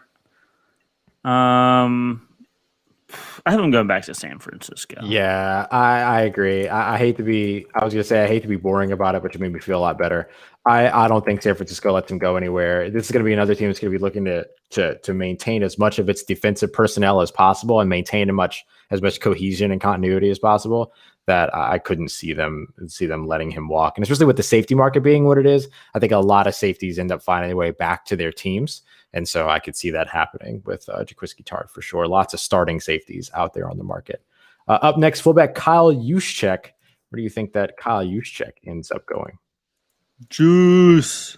I have him going back to San Francisco. Yeah, I agree. I hate to be boring about it, but you made me feel a lot better. I don't think San Francisco lets him go anywhere. This is going to be another team that's going to be looking to maintain as much of its defensive personnel as possible and maintain as much cohesion and continuity as possible. That I couldn't see them letting him walk. And especially with the safety market being what it is, I think a lot of safeties end up finding their way back to their teams. And so I could see that happening with Jaquisky Tart for sure. Lots of starting safeties out there on the market. Up next, fullback Kyle Yuscheck. Where do you think that Kyle Yuscheck ends up going? Juice.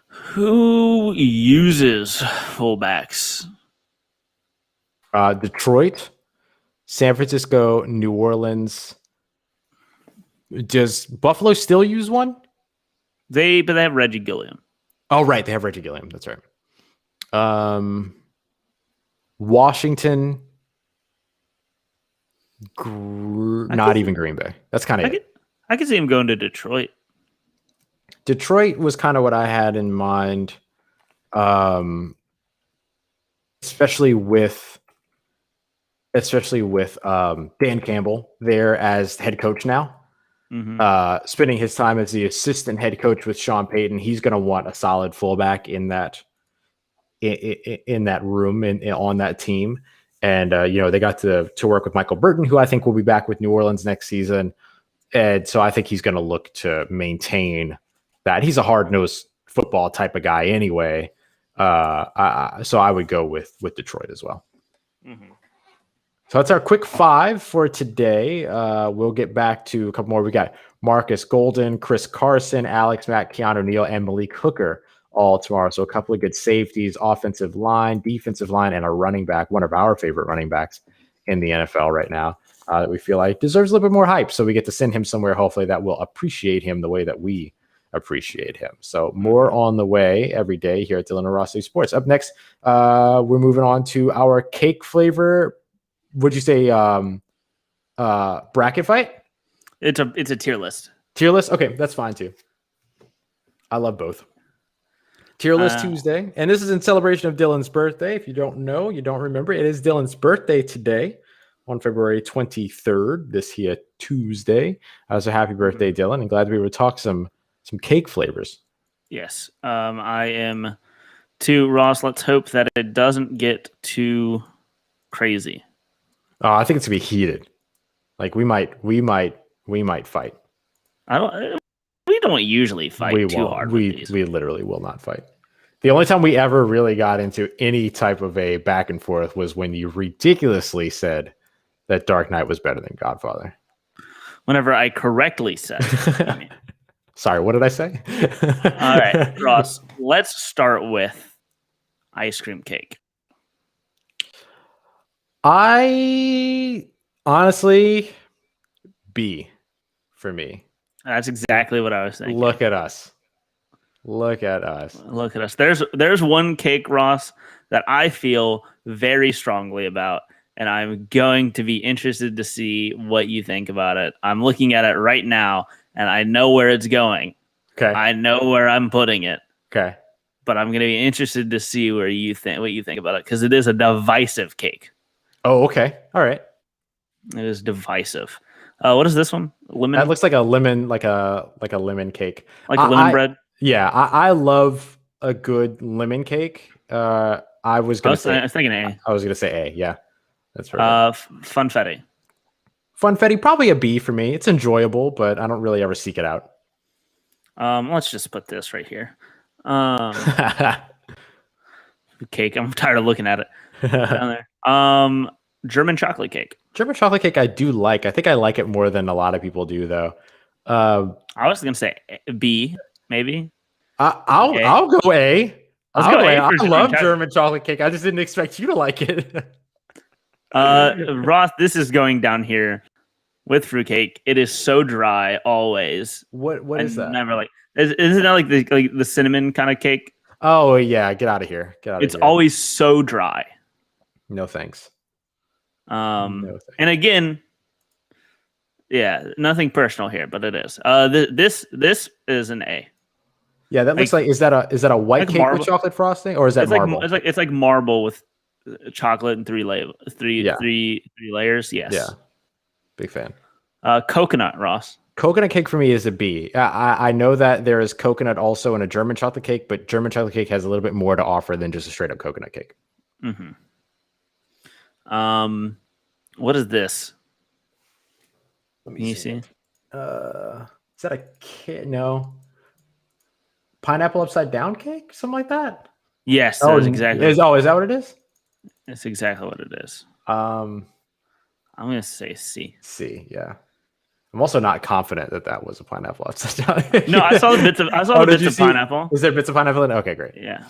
Who uses fullbacks? Detroit, San Francisco, New Orleans. Does Buffalo still use one? But they have Reggie Gilliam. Oh, right. They have Reggie Gilliam. That's right. Washington. Not even Green Bay. That's kind of it. I could see him going to Detroit. Detroit was kind of what I had in mind, especially with Dan Campbell there as head coach now. Mm-hmm. Spending his time as the assistant head coach with Sean Payton, he's going to want a solid fullback in that room and on that team. And they got to work with Michael Burton, who I think will be back with New Orleans next season. And so I think he's going to look to maintain that. He's a hard-nosed football type of guy anyway. So I would go with Detroit as well. Mm-hmm. So that's our quick five for today. We'll get back to a couple more. We got Marcus Golden, Chris Carson, Alex Mack, Keanu Neal, and Malik Hooker all tomorrow. So a couple of good safeties, offensive line, defensive line, and a running back, one of our favorite running backs in the NFL right now, that we feel like deserves a little bit more hype. So we get to send him somewhere, hopefully, that will appreciate him the way that we appreciate him. So more on the way every day here at Dylan Rossi Sports. Up next, we're moving on to our cake flavor. Would you say bracket fight? It's a tier list. Tier list? Okay, that's fine too. I love both. Tier list Tuesday. And this is in celebration of Dylan's birthday. If you don't know, you don't remember, it is Dylan's birthday today on February 23rd, this here Tuesday. So happy birthday, Dylan. And glad to be able to talk some cake flavors. Yes. I am too, Ross. Let's hope that it doesn't get too crazy. Oh, I think it's gonna be heated. Like we might fight. We don't usually fight too hard. We literally will not fight. The only time we ever really got into any type of a back and forth was when you ridiculously said that Dark Knight was better than Godfather. Whenever I correctly said it. Sorry, what did I say? All right, Ross, let's start with ice cream cake. I honestly, B for me. That's exactly what I was thinking. Look at us. Look at us. Look at us. There's one cake, Ross, that I feel very strongly about, and I'm going to be interested to see what you think about it. I'm looking at it right now, and I know where it's going. Okay. I know where I'm putting it. Okay. But I'm going to be interested to see what you think about it, because it is a divisive cake. Oh, okay. All right. It is divisive. What is this one? Lemon? That looks like a lemon, like a lemon cake. Like a lemon bread? Yeah, I love a good lemon cake. I was thinking A. I was gonna say A. Yeah, that's right. Funfetti. Funfetti, probably a B for me. It's enjoyable, but I don't really ever seek it out. Let's just put this right here. Cake. I'm tired of looking at it down there. German chocolate cake. German chocolate cake, I do like. I think I like it more than a lot of people do, though. I was gonna say B, maybe. I'll go A. I love German German chocolate cake. I just didn't expect you to like it. Ross, this is going down here with fruitcake. It is so dry always. What is that? Never like. Isn't that like the cinnamon kind of cake? Oh yeah, get out of here. It's always so dry. No thanks. No thanks. And again, yeah, nothing personal here, but it is. This is an A. Yeah, that looks like is that a white like cake marble. with chocolate frosting, or is that marble? It's like marble with chocolate and three layers. Yes. Yeah. Big fan. Coconut, Ross. Coconut cake for me is a B. I know that there is coconut also in a German chocolate cake, but German chocolate cake has a little bit more to offer than just a straight up coconut cake. Mm-hmm. What is this? Let me Can you see? see? Is that a cake? No. Pineapple upside down cake? Something like that? Yes, that is exactly. Is that what it is? That's exactly what it is. I'm gonna say C. C, yeah. I'm also not confident that was a pineapple upside down. No, I saw the bits of pineapple. Is there bits of pineapple in it? Okay, great. Yeah.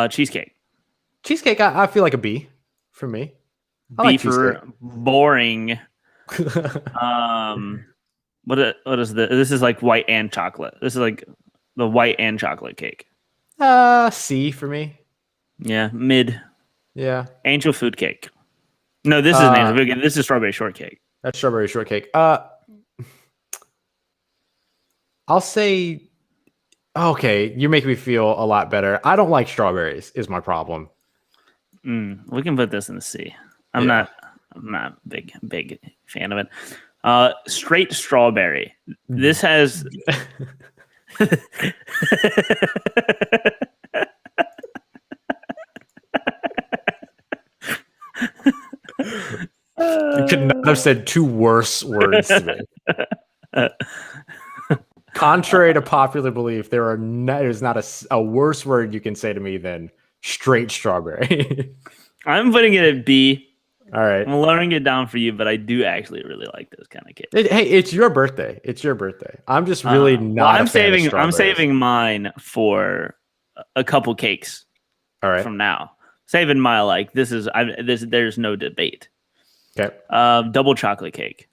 Cheesecake. Cheesecake, I feel like a B for me. I B like for cheesecake. boring. What is this? This is like white and chocolate. This is like the white and chocolate cake. C for me. Yeah, mid. Yeah. Angel food cake. No, this isn't angel food cake. This is strawberry shortcake. That's strawberry shortcake. I'll say, okay, you're making me feel a lot better. I don't like strawberries is my problem. We can put this in the C. I'm not big fan of it. Straight strawberry. This has You could not have said two worse words to me. Contrary to popular belief, there's not a worse word you can say to me than straight strawberry. I'm putting it at B. All right. I'm lowering it down for you, but I do actually really like this kind of cake. Hey, it's your birthday. It's your birthday. I'm just really not. I'm saving mine for a couple cakes. All right. From now, saving my there's no debate. Okay. Double chocolate cake.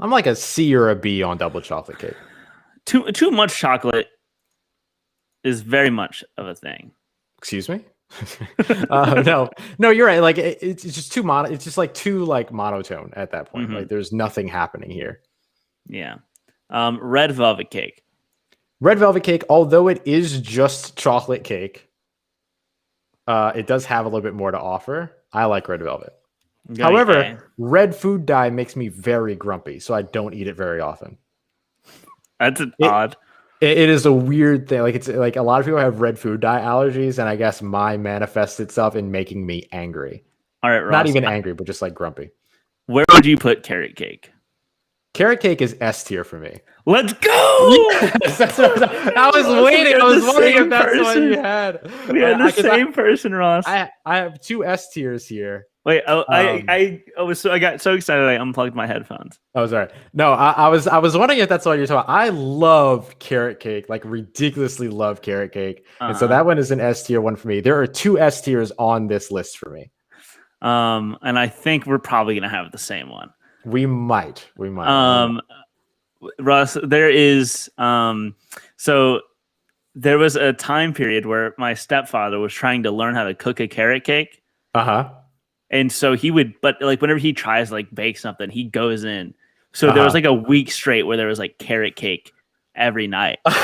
I'm like a C or a B on double chocolate cake. Too much chocolate is very much of a thing. Excuse me. No, you're right. Like it's just too it's just like too like monotone at that point. Like there's nothing happening here. Yeah. Red velvet cake. Red velvet cake, although it is just chocolate cake, it does have a little bit more to offer. I like red velvet. However, red food dye makes me very grumpy, so I don't eat it very often. That's odd. It is a weird thing. Like, it's like a lot of people have red food dye allergies, and I guess mine manifests itself in making me angry. All right, Ross, not even angry, but just like grumpy. Where would you put carrot cake? Carrot cake is S tier for me. Let's go! Yes, I was waiting. I was wondering if that's what you had. We had the same person, Ross. I have 2 S tiers here. Wait, I got so excited I unplugged my headphones. Oh, sorry. No, I was wondering if that's what you're talking about. I love carrot cake, like ridiculously love carrot cake, and so that one is an S tier one for me. There are 2 S tiers on this list for me. And I think we're probably gonna have the same one. We might. Russ, there is so there was a time period where my stepfather was trying to learn how to cook a carrot cake. And so he would, but like whenever he tries to like bake something, he goes in. So there was like a week straight where there was like carrot cake every night. And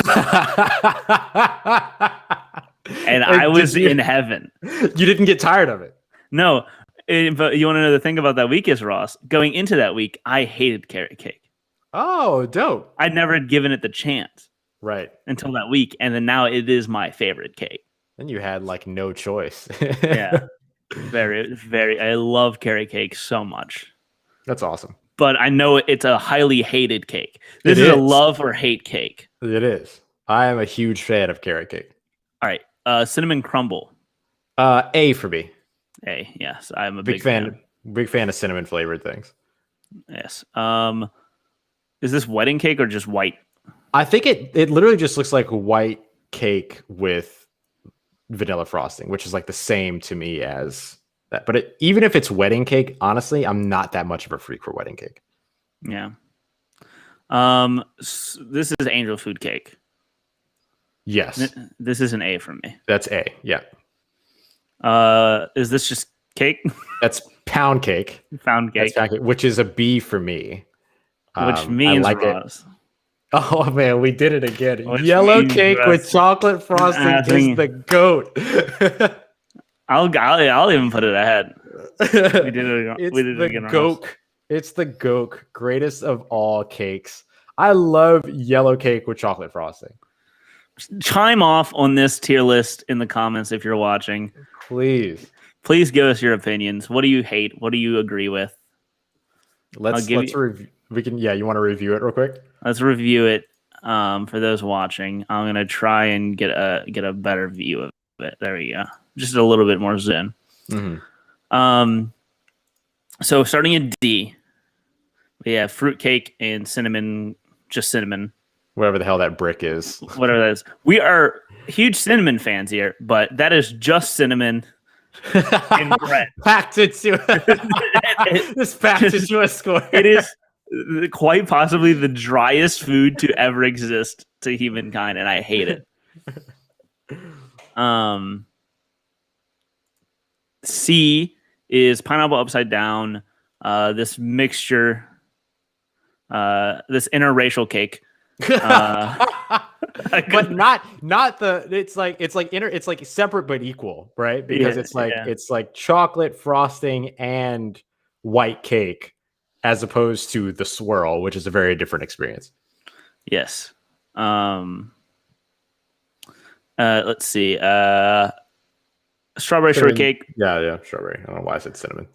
I was in heaven. You didn't get tired of it? No. But you want to know the thing about that week is, Ross, going into that week, I hated carrot cake. Oh, dope. I'd never given it the chance. Right. Until that week. And then now it is my favorite cake. Then you had like no choice. Yeah. Very, very. I love carrot cake so much. That's awesome. But I know it's a highly hated cake. This is a love or hate cake. It is. I am a huge fan of carrot cake. All right. Cinnamon crumble. A for me. A, yes. I'm a big fan. Big fan of cinnamon flavored things. Yes. Is this wedding cake or just white? I think it literally just looks like white cake with vanilla frosting, which is like the same to me as that. But even if it's wedding cake, honestly, I'm not that much of a freak for wedding cake. Yeah. This is angel food cake. Yes. This is an A for me. That's A. Yeah. Is this just cake? That's pound cake. Pound cake. That's pound cake, which is a B for me. Which means like Ross. Oh man, we did it again. Yellow cake with chocolate frosting is the GOAT. I'll even put it ahead. We did it again. GOAT. It's the GOAT. Greatest of all cakes. I love yellow cake with chocolate frosting. Chime off on this tier list in the comments if you're watching. Please give us your opinions. What do you hate? What do you agree with? Let's review. We can. Yeah, you want to review it real quick? Let's review it. For those watching, I'm gonna try and get a better view of it. There we go. Just a little bit more zoom. Mm-hmm. So starting in D, we have fruitcake and cinnamon. Just cinnamon. Whatever the hell that brick is. Whatever that is. We are huge cinnamon fans here, but that is just cinnamon and bread. Packed into a square. It is quite possibly the driest food to ever exist to humankind, and I hate it. C is pineapple upside down. This mixture, this interracial cake. But not the it's like separate but equal, right? Because it's like chocolate frosting and white cake as opposed to the swirl, which is a very different experience. Yes. Let's see. Strawberry shortcake. Yeah, strawberry. I don't know why I said cinnamon.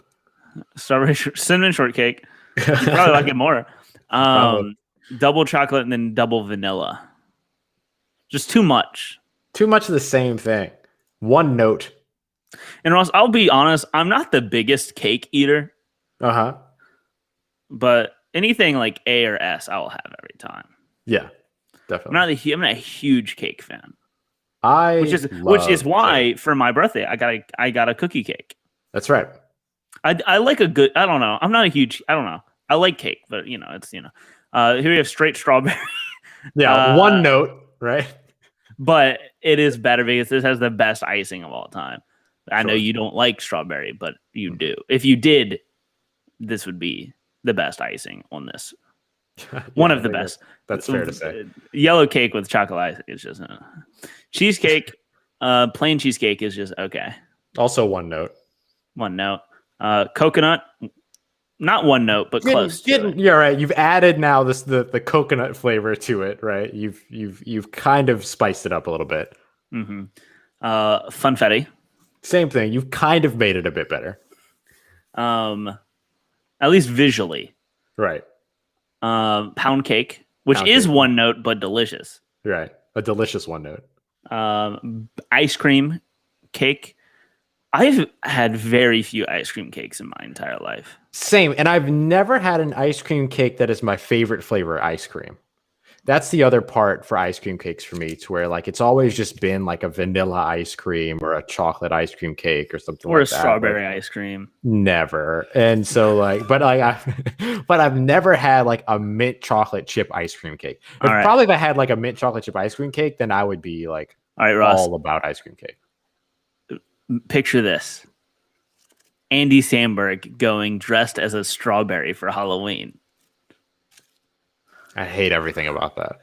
Cinnamon shortcake. You probably like it more. Double chocolate and then double vanilla. Just too much. Too much of the same thing. One note. And Ross, I'll be honest, I'm not the biggest cake eater. Uh-huh. But anything like A or S, I will have every time. Yeah, definitely. I'm not a huge cake fan. Which is why for my birthday I got a cookie cake. That's right. I like a good. I don't know. I'm not a huge. I don't know. I like cake, but it's here we have straight strawberry. Yeah, one note, right? But it is better because this has the best icing of all time. I know you don't like strawberry, but you do. If you did, this would be the best icing on this. One of the best. That's fair to say. Yellow cake with chocolate icing is just cheesecake. Plain cheesecake is just okay. Also, one note. One note. Coconut. Not one note, but close. You're right. You've added now the coconut flavor to it, right? You've kind of spiced it up a little bit. Mm-hmm. Funfetti. Same thing. You've kind of made it a bit better. At least visually. Right. Pound cake, which is one note but delicious. Right. A delicious one note. Ice cream cake. I've had very few ice cream cakes in my entire life. Same. And I've never had an ice cream cake that is my favorite flavor ice cream. That's the other part for ice cream cakes for me, to where like it's always just been like a vanilla ice cream or a chocolate ice cream cake or something or like that. Or a strawberry ice cream. Never. And so like, but I've never had like a mint chocolate chip ice cream cake. Probably if I had like a mint chocolate chip ice cream cake, then I would be like all right, Ross, all about ice cream cake. Picture this. Andy Samberg going dressed as a strawberry for Halloween. I hate everything about that.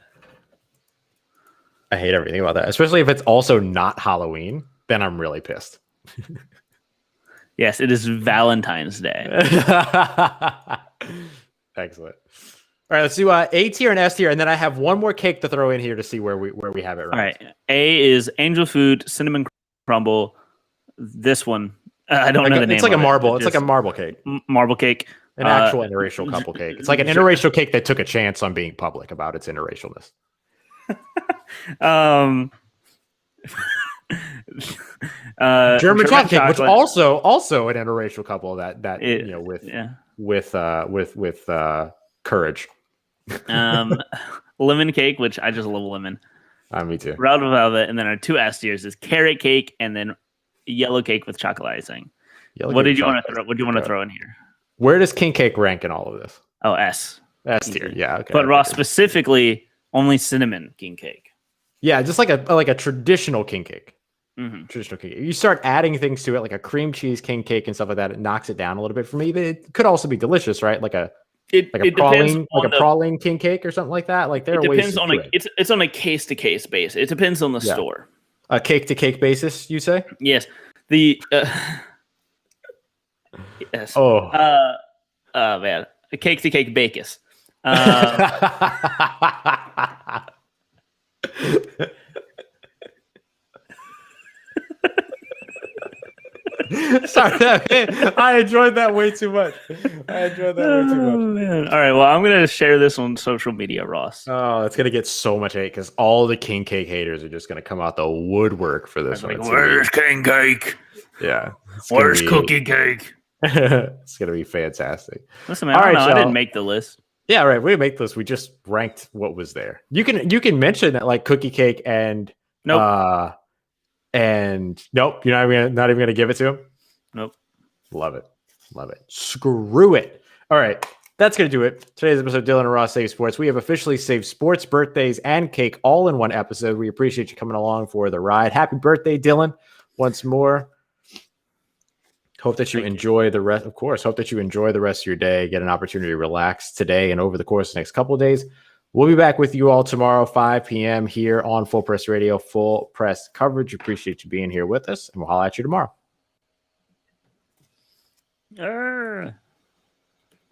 Especially if it's also not Halloween, then I'm really pissed. Yes, it is Valentine's Day. Excellent. All right, let's do A tier and S tier, and then I have one more cake to throw in here to see where we have it. All right, A is Angel Food Cinnamon Crumble. This one, I don't know the name. It's like a marble. It's like a marble cake. Marble cake. An actual interracial couple cake. It's like an interracial cake that took a chance on being public about its interracialness. German chocolate cake, which also an interracial couple with courage. Lemon cake, which I just love lemon. Me too. Red velvet, and then our two S tiers is carrot cake and then yellow cake with chocolate icing. What do you want to throw in here? Where does king cake rank in all of this? Oh, S. S tier, yeah. Okay. But Ross, specifically, only cinnamon king cake. Yeah, just like a traditional king cake. Mm-hmm. Traditional king cake. You start adding things to it, like a cream cheese king cake and stuff like that. It knocks it down a little bit for me. But it could also be delicious, right? Like a praline king cake or something like that. Like there are ways to do it. It's on a case to case basis. It depends on the store. A cake to cake basis, you say? Yes. Yes. Oh man, a cake to cake bakus. Sorry, I enjoyed that way too much. Man. All right, well, I'm gonna share this on social media, Ross. Oh, it's gonna get so much hate because all the king cake haters are just gonna come out the woodwork for this one. Like, where's king cake? Yeah. Where's cookie cake? It's gonna be fantastic. Listen, man, I didn't make the list. Yeah, right. We didn't make this. We just ranked what was there. You can mention that like cookie cake and nope. And nope, you're not even gonna give it to him. Nope. Love it. Screw it. All right, that's gonna do it. Today's episode of Dylan and Ross Save Sports. We have officially saved sports, birthdays, and cake all in one episode. We appreciate you coming along for the ride. Happy birthday, Dylan! Once more. Hope that you enjoy the rest. Of course, hope that you enjoy the rest of your day. Get an opportunity to relax today and over the course of the next couple of days. We'll be back with you all tomorrow, 5 p.m. here on Full Press Radio, Full Press Coverage. Appreciate you being here with us, and we'll holler at you tomorrow.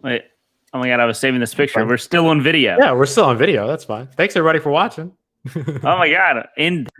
Wait. Oh, my God. I was saving this picture. We're still on video. Yeah, we're still on video. That's fine. Thanks, everybody, for watching. Oh, my God.